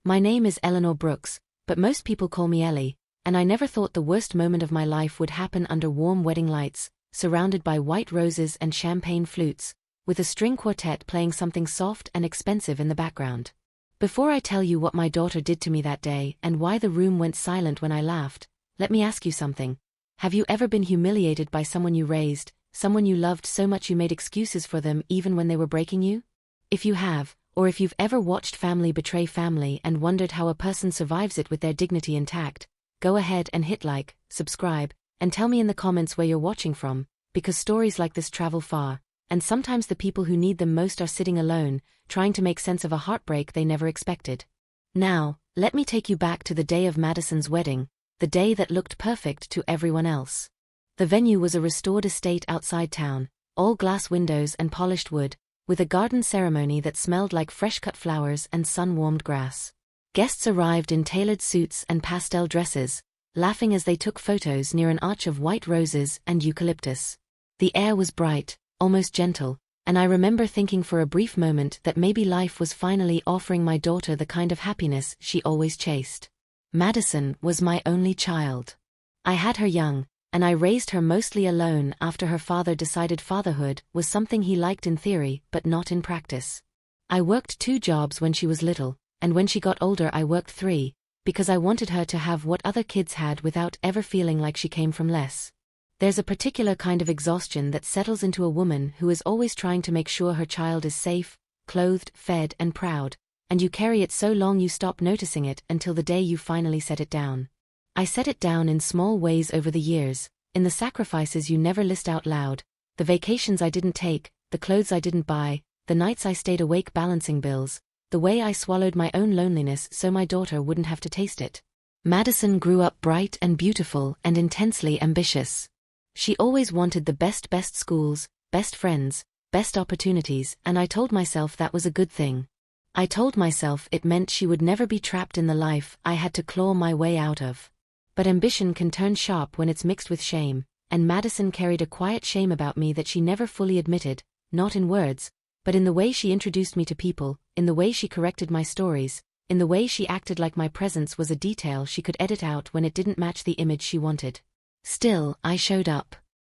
My name is Eleanor Brooks, but most people call me Ellie, and I never thought the worst moment of my life would happen under warm wedding lights, surrounded by white roses and champagne flutes, with a string quartet playing something soft and expensive in the background. Before I tell you what my daughter did to me that day and why the room went silent when I laughed, let me ask you something. Have you ever been humiliated by someone you raised, someone you loved so much you made excuses for them even when they were breaking you? If you have, or if you've ever watched family betray family and wondered how a person survives it with their dignity intact, go ahead and hit like, subscribe, and tell me in the comments where you're watching from, because stories like this travel far, and sometimes the people who need them most are sitting alone, trying to make sense of a heartbreak they never expected. Now, let me take you back to the day of Madison's wedding, the day that looked perfect to everyone else. The venue was a restored estate outside town, all glass windows and polished wood, with a garden ceremony that smelled like fresh-cut flowers and sun-warmed grass. Guests arrived in tailored suits and pastel dresses, laughing as they took photos near an arch of white roses and eucalyptus. The air was bright, almost gentle, and I remember thinking for a brief moment that maybe life was finally offering my daughter the kind of happiness she always chased. Madison was my only child. I had her young, and I raised her mostly alone after her father decided fatherhood was something he liked in theory but not in practice. I worked 2 jobs when she was little, and when she got older I worked 3, because I wanted her to have what other kids had without ever feeling like she came from less. There's a particular kind of exhaustion that settles into a woman who is always trying to make sure her child is safe, clothed, fed, and proud, and you carry it so long you stop noticing it until the day you finally set it down. I set it down in small ways over the years, in the sacrifices you never list out loud, the vacations I didn't take, the clothes I didn't buy, the nights I stayed awake balancing bills, the way I swallowed my own loneliness so my daughter wouldn't have to taste it. Madison grew up bright and beautiful and intensely ambitious. She always wanted the best schools, best friends, best opportunities, and I told myself that was a good thing. I told myself it meant she would never be trapped in the life I had to claw my way out of. But ambition can turn sharp when it's mixed with shame, and Madison carried a quiet shame about me that she never fully admitted, not in words, but in the way she introduced me to people, in the way she corrected my stories, in the way she acted like my presence was a detail she could edit out when it didn't match the image she wanted. Still, I showed up.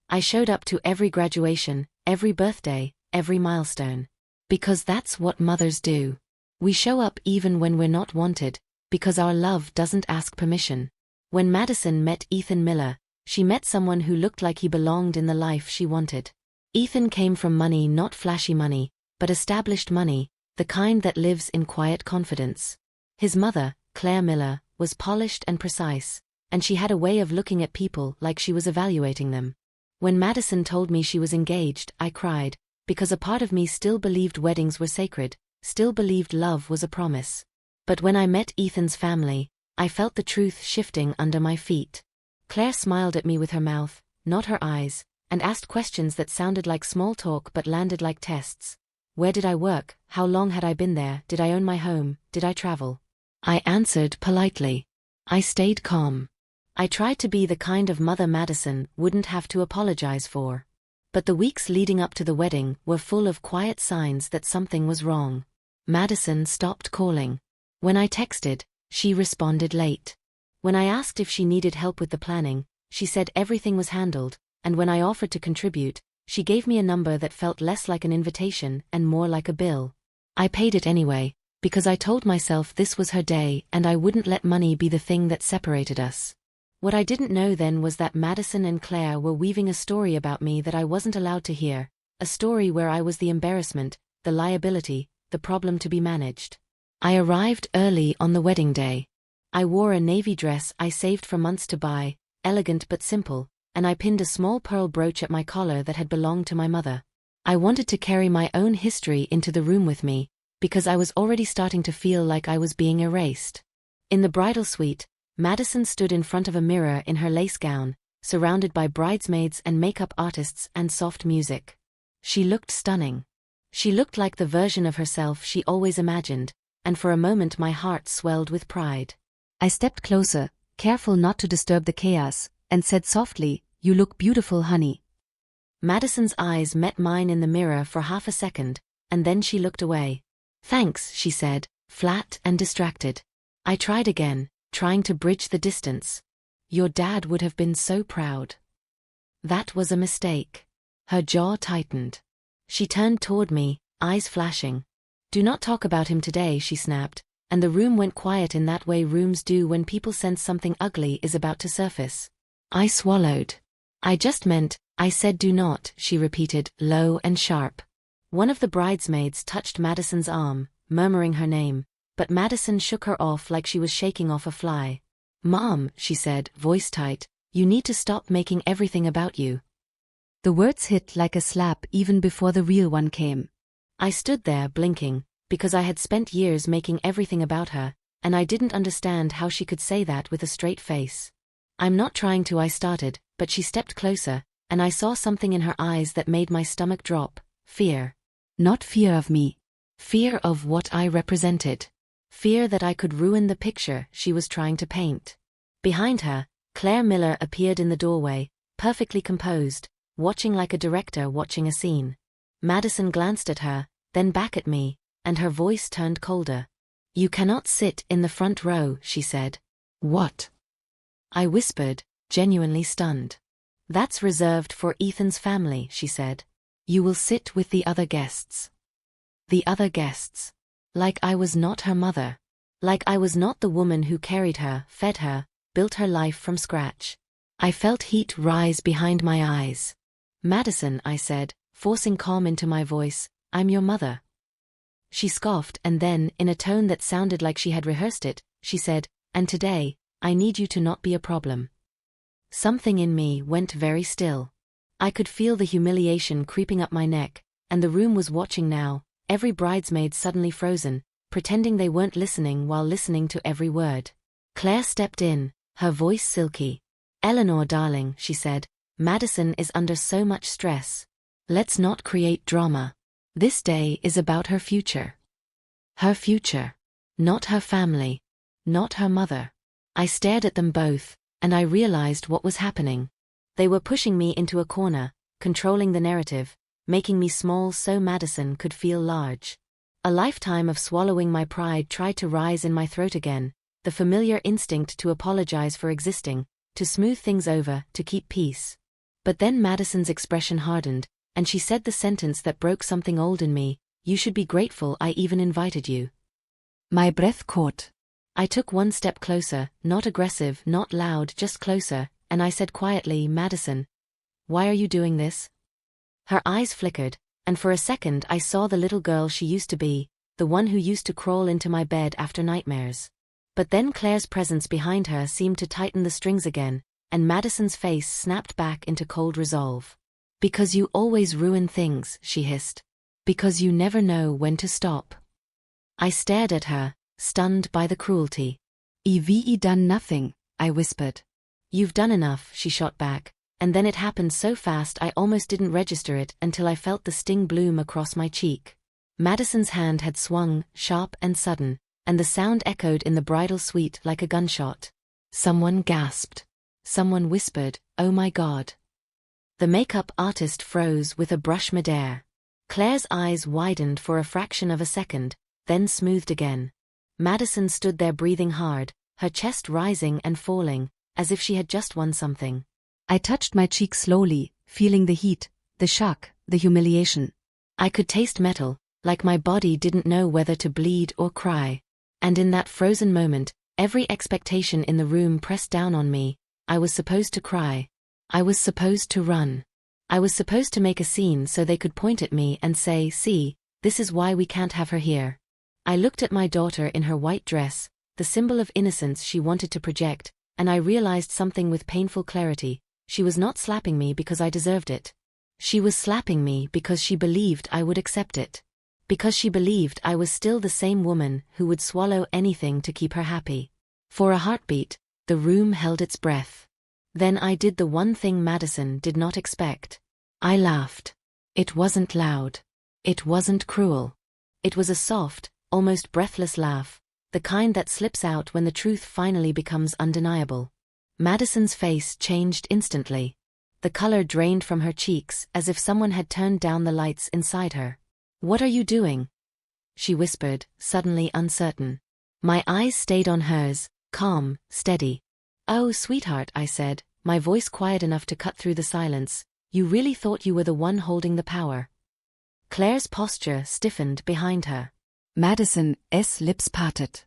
I showed up to every graduation, every birthday, every milestone. Because that's what mothers do. We show up even when we're not wanted, because our love doesn't ask permission. When Madison met Ethan Miller, she met someone who looked like he belonged in the life she wanted. Ethan came from money, not flashy money, but established money, the kind that lives in quiet confidence. His mother, Claire Miller, was polished and precise, and she had a way of looking at people like she was evaluating them. When Madison told me she was engaged, I cried, because a part of me still believed weddings were sacred, still believed love was a promise. But when I met Ethan's family, I felt the truth shifting under my feet. Claire smiled at me with her mouth, not her eyes, and asked questions that sounded like small talk but landed like tests. Where did I work? How long had I been there? Did I own my home? Did I travel? I answered politely. I stayed calm. I tried to be the kind of mother Madison wouldn't have to apologize for. But the weeks leading up to the wedding were full of quiet signs that something was wrong. Madison stopped calling. When I texted, she responded late. When I asked if she needed help with the planning, she said everything was handled, and when I offered to contribute, she gave me a number that felt less like an invitation and more like a bill. I paid it anyway, because I told myself this was her day and I wouldn't let money be the thing that separated us. What I didn't know then was that Madison and Claire were weaving a story about me that I wasn't allowed to hear, a story where I was the embarrassment, the liability, the problem to be managed. I arrived early on the wedding day. I wore a navy dress I saved for months to buy, elegant but simple, and I pinned a small pearl brooch at my collar that had belonged to my mother. I wanted to carry my own history into the room with me, because I was already starting to feel like I was being erased. In the bridal suite, Madison stood in front of a mirror in her lace gown, surrounded by bridesmaids and makeup artists and soft music. She looked stunning. She looked like the version of herself she always imagined, and for a moment my heart swelled with pride. I stepped closer, careful not to disturb the chaos, and said softly, "You look beautiful, honey." Madison's eyes met mine in the mirror for half a second, and then she looked away. "Thanks," she said, flat and distracted. I tried again, trying to bridge the distance. Your dad would have been so proud. That was a mistake. Her jaw tightened. She turned toward me, eyes flashing. Do not talk about him today, she snapped, and the room went quiet in that way rooms do when people sense something ugly is about to surface. I swallowed. I just meant, I said do not, she repeated, low and sharp. One of the bridesmaids touched Madison's arm, murmuring her name, but Madison shook her off like she was shaking off a fly. Mom, she said, voice tight, you need to stop making everything about you. The words hit like a slap even before the real one came. I stood there blinking, because I had spent years making everything about her, and I didn't understand how she could say that with a straight face. I'm not trying to, I started, but she stepped closer, and I saw something in her eyes that made my stomach drop. Fear. Not fear of me. Fear of what I represented. Fear that I could ruin the picture she was trying to paint. Behind her, Claire Miller appeared in the doorway, perfectly composed, watching like a director watching a scene. Madison glanced at her, then back at me, and her voice turned colder. You cannot sit in the front row, she said. What? I whispered, genuinely stunned. That's reserved for Ethan's family, she said. You will sit with the other guests. The other guests. Like I was not her mother. Like I was not the woman who carried her, fed her, built her life from scratch. I felt heat rise behind my eyes. Madison, I said, forcing calm into my voice, I'm your mother. She scoffed and then, in a tone that sounded like she had rehearsed it, she said, and today, I need you to not be a problem. Something in me went very still. I could feel the humiliation creeping up my neck, and the room was watching now, every bridesmaid suddenly frozen, pretending they weren't listening while listening to every word. Claire stepped in, her voice silky. Eleanor, darling, she said, Madison is under so much stress. Let's not create drama. This day is about her future. Her future. Not her family. Not her mother. I stared at them both, and I realized what was happening. They were pushing me into a corner, controlling the narrative, making me small so Madison could feel large. A lifetime of swallowing my pride tried to rise in my throat again, the familiar instinct to apologize for existing, to smooth things over, to keep peace. But then Madison's expression hardened, and she said the sentence that broke something old in me, you should be grateful I even invited you. My breath caught. I took one step closer, not aggressive, not loud, just closer, and I said quietly, Madison, why are you doing this? Her eyes flickered, and for a second I saw the little girl she used to be, the one who used to crawl into my bed after nightmares. But then Claire's presence behind her seemed to tighten the strings again, and Madison's face snapped back into cold resolve. Because you always ruin things, she hissed. Because you never know when to stop. I stared at her, stunned by the cruelty. I've done nothing, I whispered. You've done enough, she shot back, and then it happened so fast I almost didn't register it until I felt the sting bloom across my cheek. Madison's hand had swung, sharp and sudden, and the sound echoed in the bridal suite like a gunshot. Someone gasped. Someone whispered, oh my God. The makeup artist froze with a brush midair. Claire's eyes widened for a fraction of a second, then smoothed again. Madison stood there breathing hard, her chest rising and falling, as if she had just won something. I touched my cheek slowly, feeling the heat, the shock, the humiliation. I could taste metal, like my body didn't know whether to bleed or cry. And in that frozen moment, every expectation in the room pressed down on me. I was supposed to cry. I was supposed to run. I was supposed to make a scene so they could point at me and say, see, this is why we can't have her here. I looked at my daughter in her white dress, the symbol of innocence she wanted to project, and I realized something with painful clarity. She was not slapping me because I deserved it. She was slapping me because she believed I would accept it. Because she believed I was still the same woman who would swallow anything to keep her happy. For a heartbeat, the room held its breath. Then I did the one thing Madison did not expect. I laughed. It wasn't loud. It wasn't cruel. It was a soft, almost breathless laugh, the kind that slips out when the truth finally becomes undeniable. Madison's face changed instantly. The color drained from her cheeks as if someone had turned down the lights inside her. What are you doing? She whispered, suddenly uncertain. My eyes stayed on hers, calm, steady. "Oh, sweetheart," I said, my voice quiet enough to cut through the silence, "you really thought you were the one holding the power." Claire's posture stiffened behind her. Madison's lips parted.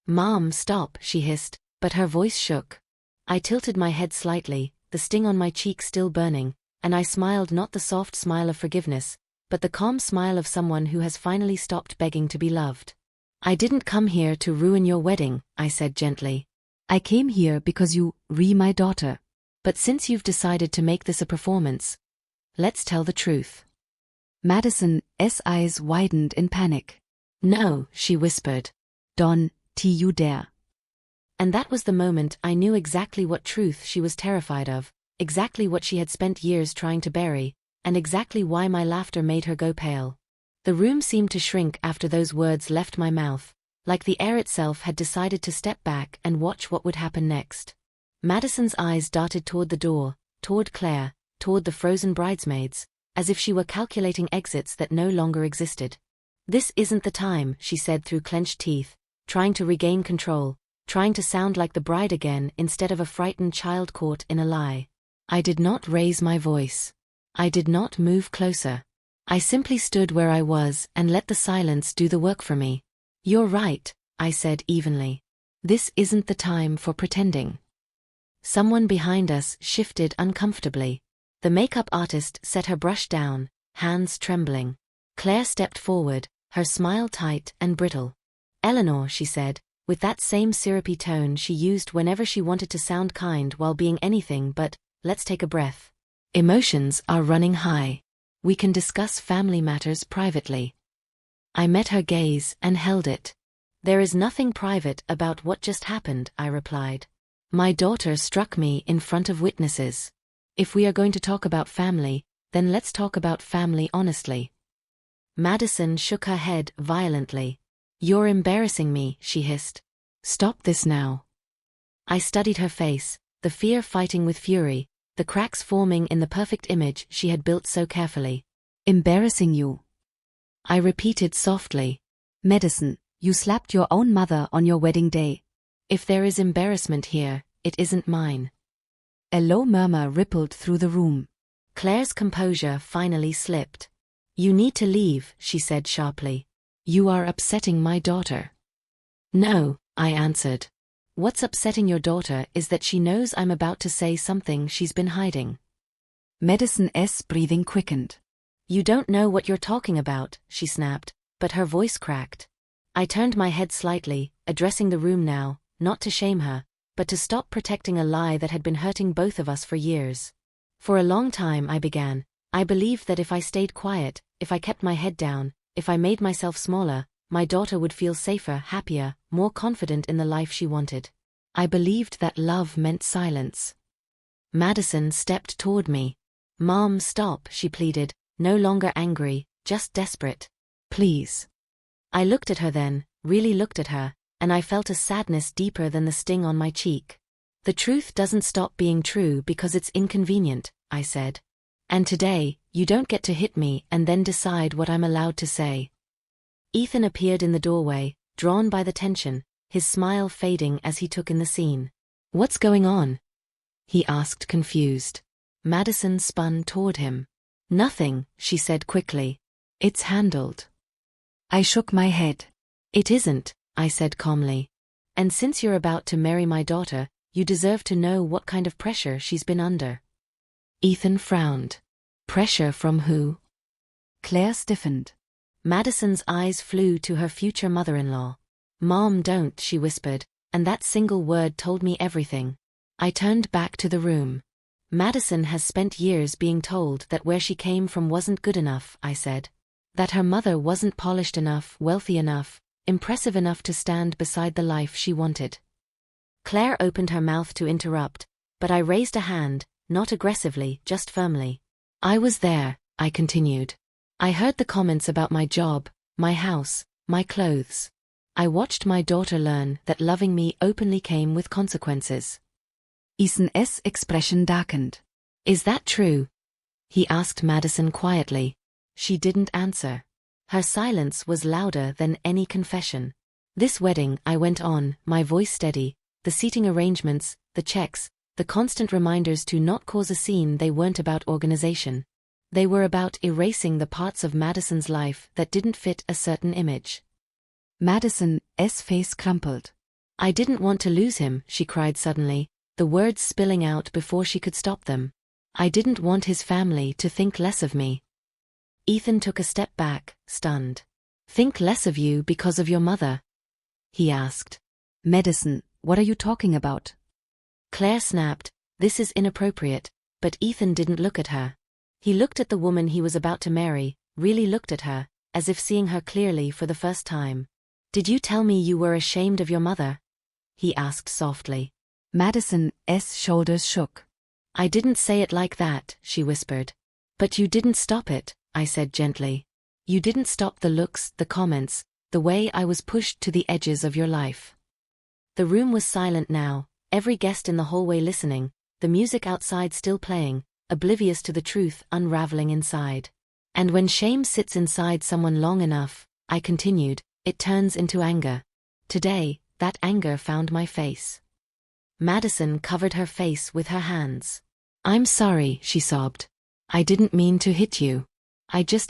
"Mom, stop," she hissed, but her voice shook. I tilted my head slightly, the sting on my cheek still burning, and I smiled, not the soft smile of forgiveness, but the calm smile of someone who has finally stopped begging to be loved. "I didn't come here to ruin your wedding," I said gently. "I came here because you my daughter." "But since you've decided to make this a performance, let's tell the truth." Madison's eyes widened in panic. "No," she whispered. "Don't you dare." And that was the moment I knew exactly what truth she was terrified of, exactly what she had spent years trying to bury, and exactly why my laughter made her go pale. The room seemed to shrink after those words left my mouth, like the air itself had decided to step back and watch what would happen next. Madison's eyes darted toward the door, toward Claire, toward the frozen bridesmaids, as if she were calculating exits that no longer existed. "This isn't the time," she said through clenched teeth, trying to regain control, trying to sound like the bride again instead of a frightened child caught in a lie. I did not raise my voice. I did not move closer. I simply stood where I was and let the silence do the work for me. "You're right," I said evenly. "This isn't the time for pretending." Someone behind us shifted uncomfortably. The makeup artist set her brush down, hands trembling. Claire stepped forward, her smile tight and brittle. "Eleanor," she said, with that same syrupy tone she used whenever she wanted to sound kind while being anything but, "Let's take a breath. Emotions are running high. We can discuss family matters privately." I met her gaze and held it. "There is nothing private about what just happened," I replied. "My daughter struck me in front of witnesses. If we are going to talk about family, then let's talk about family honestly." Madison shook her head violently. "You're embarrassing me," she hissed. "Stop this now." I studied her face, the fear fighting with fury, the cracks forming in the perfect image she had built so carefully. "Embarrassing you?" I repeated softly. "Madison, you slapped your own mother on your wedding day." "If there is embarrassment here, it isn't mine." A low murmur rippled through the room. Claire's composure finally slipped. "You need to leave," she said sharply. "You are upsetting my daughter." "No," I answered. "What's upsetting your daughter is that she knows I'm about to say something she's been hiding." Madison's breathing quickened. "You don't know what you're talking about," she snapped, but her voice cracked. I turned my head slightly, addressing the room now, not to shame her, but to stop protecting a lie that had been hurting both of us for years. "For a long time," I began, "I believed that if I stayed quiet, if I kept my head down, if I made myself smaller, my daughter would feel safer, happier, more confident in the life she wanted. I believed that love meant silence." Madison stepped toward me. "Mom, stop," she pleaded, no longer angry, just desperate. "Please." I looked at her then, really looked at her, and I felt a sadness deeper than the sting on my cheek. "The truth doesn't stop being true because it's inconvenient," I said. "And today, you don't get to hit me and then decide what I'm allowed to say." Ethan appeared in the doorway, drawn by the tension, his smile fading as he took in the scene. "What's going on?" he asked, confused. Madison spun toward him. "Nothing," she said quickly. "It's handled." I shook my head. "It isn't," I said calmly. "And since you're about to marry my daughter, you deserve to know what kind of pressure she's been under." Ethan frowned. "Pressure from who?" Claire stiffened. Madison's eyes flew to her future mother-in-law. "Mom, don't," she whispered, and that single word told me everything. I turned back to the room. "Madison has spent years being told that where she came from wasn't good enough," I said. "That her mother wasn't polished enough, wealthy enough, impressive enough to stand beside the life she wanted." Claire opened her mouth to interrupt, but I raised a hand, not aggressively, just firmly. "I was there," I continued. "I heard the comments about my job, my house, my clothes. I watched my daughter learn that loving me openly came with consequences." Ethan's expression darkened. "Is that true?" he asked Madison quietly. She didn't answer. Her silence was louder than any confession. This wedding, I went on, my voice steady, the seating arrangements, the checks, the constant reminders to not cause a scene, they weren't about organization. They were about erasing the parts of Madison's life that didn't fit a certain image. Madison's face crumpled. I didn't want to lose him, she cried suddenly, the words spilling out before she could stop them. I didn't want his family to think less of me. Ethan took a step back, stunned. Think less of you because of your mother? He asked. Madison, what are you talking about? Claire snapped, this is inappropriate, but Ethan didn't look at her. He looked at the woman he was about to marry, really looked at her, as if seeing her clearly for the first time. Did you tell me you were ashamed of your mother? He asked softly. Madison's shoulders shook. I didn't say it like that, she whispered. But you didn't stop it, I said gently. You didn't stop the looks, the comments, the way I was pushed to the edges of your life. The room was silent now, every guest in the hallway listening, the music outside still playing, oblivious to the truth unraveling inside. And when shame sits inside someone long enough, I continued, it turns into anger. Today, that anger found my face. Madison covered her face with her hands. I'm sorry, she sobbed. I didn't mean to hit you.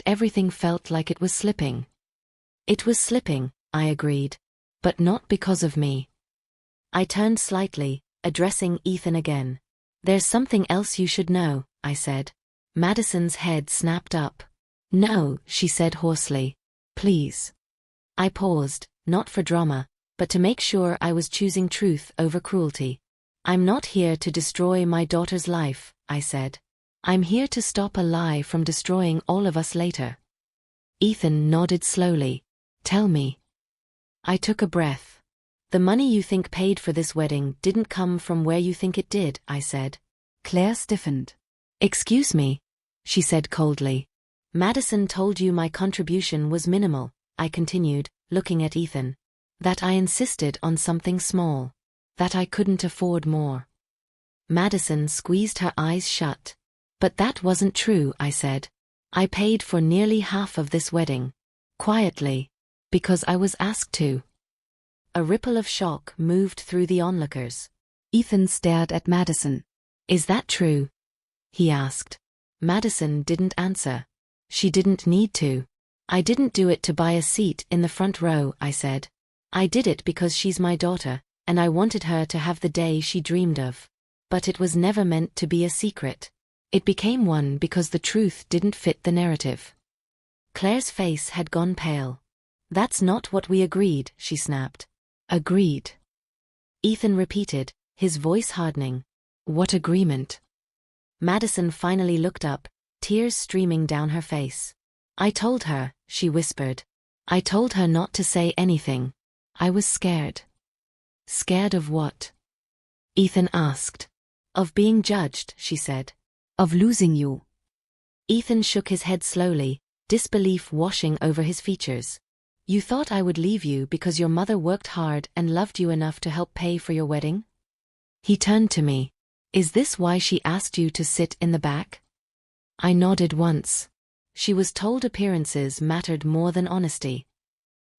Everything felt like it was slipping. It was slipping, I agreed. But not because of me. I turned slightly, addressing Ethan again. There's something else you should know, I said. Madison's head snapped up. No, she said hoarsely. Please. I paused, not for drama, but to make sure I was choosing truth over cruelty. I'm not here to destroy my daughter's life, I said. I'm here to stop a lie from destroying all of us later. Ethan nodded slowly. Tell me. I took a breath. The money you think paid for this wedding didn't come from where you think it did, I said. Claire stiffened. Excuse me, she said coldly. Madison told you my contribution was minimal, I continued, looking at Ethan. That I insisted on something small. That I couldn't afford more. Madison squeezed her eyes shut. But that wasn't true, I said. I paid for nearly half of this wedding. Quietly. Because I was asked to. A ripple of shock moved through the onlookers. Ethan stared at Madison. Is that true? He asked. Madison didn't answer. She didn't need to. I didn't do it to buy a seat in the front row, I said. I did it because she's my daughter, and I wanted her to have the day she dreamed of. But it was never meant to be a secret. It became one because the truth didn't fit the narrative. Claire's face had gone pale. That's not what we agreed, she snapped. Agreed. Ethan repeated, his voice hardening. What agreement? Madison finally looked up, tears streaming down her face. I told her, she whispered. I told her not to say anything. I was scared. Scared of what? Ethan asked. Of being judged, she said. Of losing you. Ethan shook his head slowly, disbelief washing over his features. You thought I would leave you because your mother worked hard and loved you enough to help pay for your wedding? He turned to me. Is this why she asked you to sit in the back? I nodded once. She was told appearances mattered more than honesty.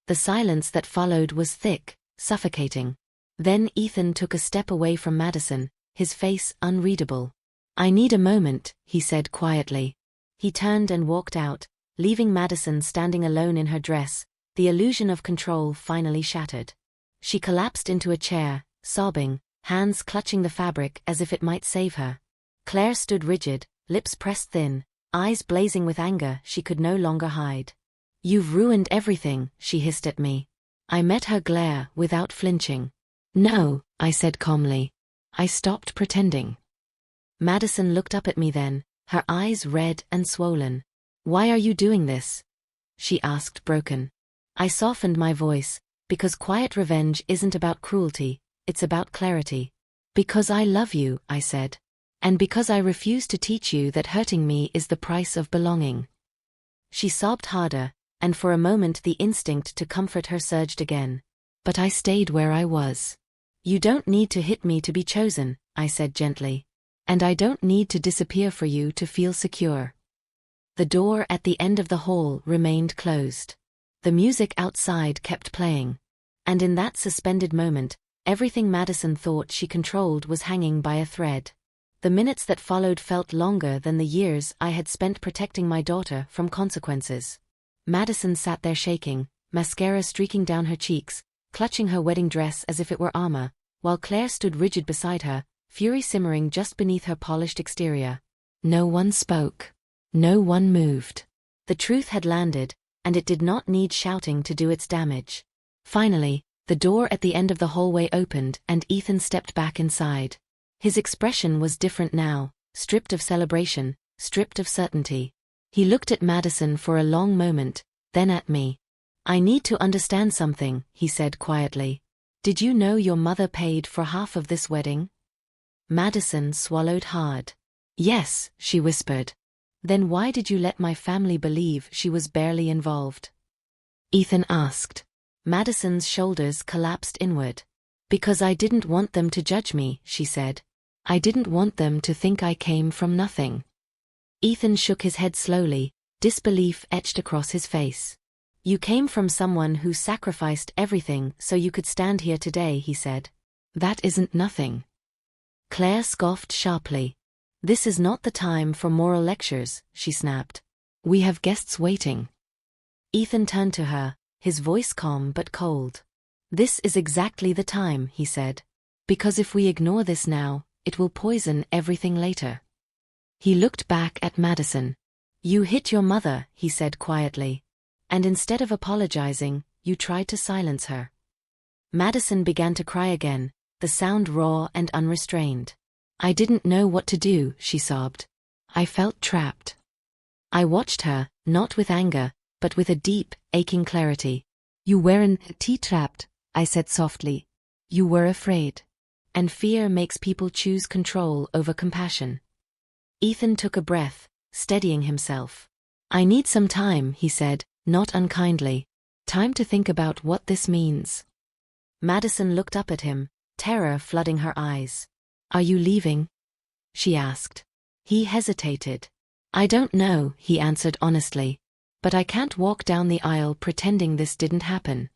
The silence that followed was thick, suffocating. Then Ethan took a step away from Madison, his face unreadable. I need a moment, he said quietly. He turned and walked out, leaving Madison standing alone in her dress, the illusion of control finally shattered. She collapsed into a chair, sobbing, hands clutching the fabric as if it might save her. Claire stood rigid, lips pressed thin, eyes blazing with anger she could no longer hide. You've ruined everything, she hissed at me. I met her glare without flinching. No, I said calmly. I stopped pretending. Madison looked up at me then, her eyes red and swollen. Why are you doing this? She asked broken. I softened my voice, because quiet revenge isn't about cruelty, it's about clarity. Because I love you, I said. And because I refuse to teach you that hurting me is the price of belonging. She sobbed harder, and for a moment the instinct to comfort her surged again. But I stayed where I was. You don't need to hit me to be chosen, I said gently. And I don't need to disappear for you to feel secure. The door at the end of the hall remained closed. The music outside kept playing. And in that suspended moment, everything Madison thought she controlled was hanging by a thread. The minutes that followed felt longer than the years I had spent protecting my daughter from consequences. Madison sat there shaking, mascara streaking down her cheeks, clutching her wedding dress as if it were armor, while Claire stood rigid beside her, fury simmering just beneath her polished exterior. No one spoke. No one moved. The truth had landed, and it did not need shouting to do its damage. Finally, the door at the end of the hallway opened and Ethan stepped back inside. His expression was different now, stripped of celebration, stripped of certainty. He looked at Madison for a long moment, then at me. "I need to understand something," he said quietly. "Did you know your mother paid for half of this wedding?" Madison swallowed hard. "Yes," she whispered. "Then why did you let my family believe she was barely involved?" Ethan asked. Madison's shoulders collapsed inward. "Because I didn't want them to judge me," she said. "I didn't want them to think I came from nothing." Ethan shook his head slowly, disbelief etched across his face. "You came from someone who sacrificed everything so you could stand here today," he said. "That isn't nothing." Claire scoffed sharply. "This is not the time for moral lectures," she snapped. "We have guests waiting." Ethan turned to her, his voice calm but cold. "This is exactly the time," he said. "Because if we ignore this now, it will poison everything later." He looked back at Madison. "You hit your mother," he said quietly. "And instead of apologizing, you tried to silence her." Madison began to cry again, the sound raw and unrestrained. "I didn't know what to do," she sobbed. "I felt trapped." I watched her, not with anger, but with a deep, aching clarity. "You weren't trapped," I said softly. "You were afraid. And fear makes people choose control over compassion." Ethan took a breath, steadying himself. "I need some time," he said, not unkindly. "Time to think about what this means." Madison looked up at him, terror flooding her eyes. "Are you leaving?" she asked. He hesitated. "I don't know," he answered honestly. "But I can't walk down the aisle pretending this didn't happen."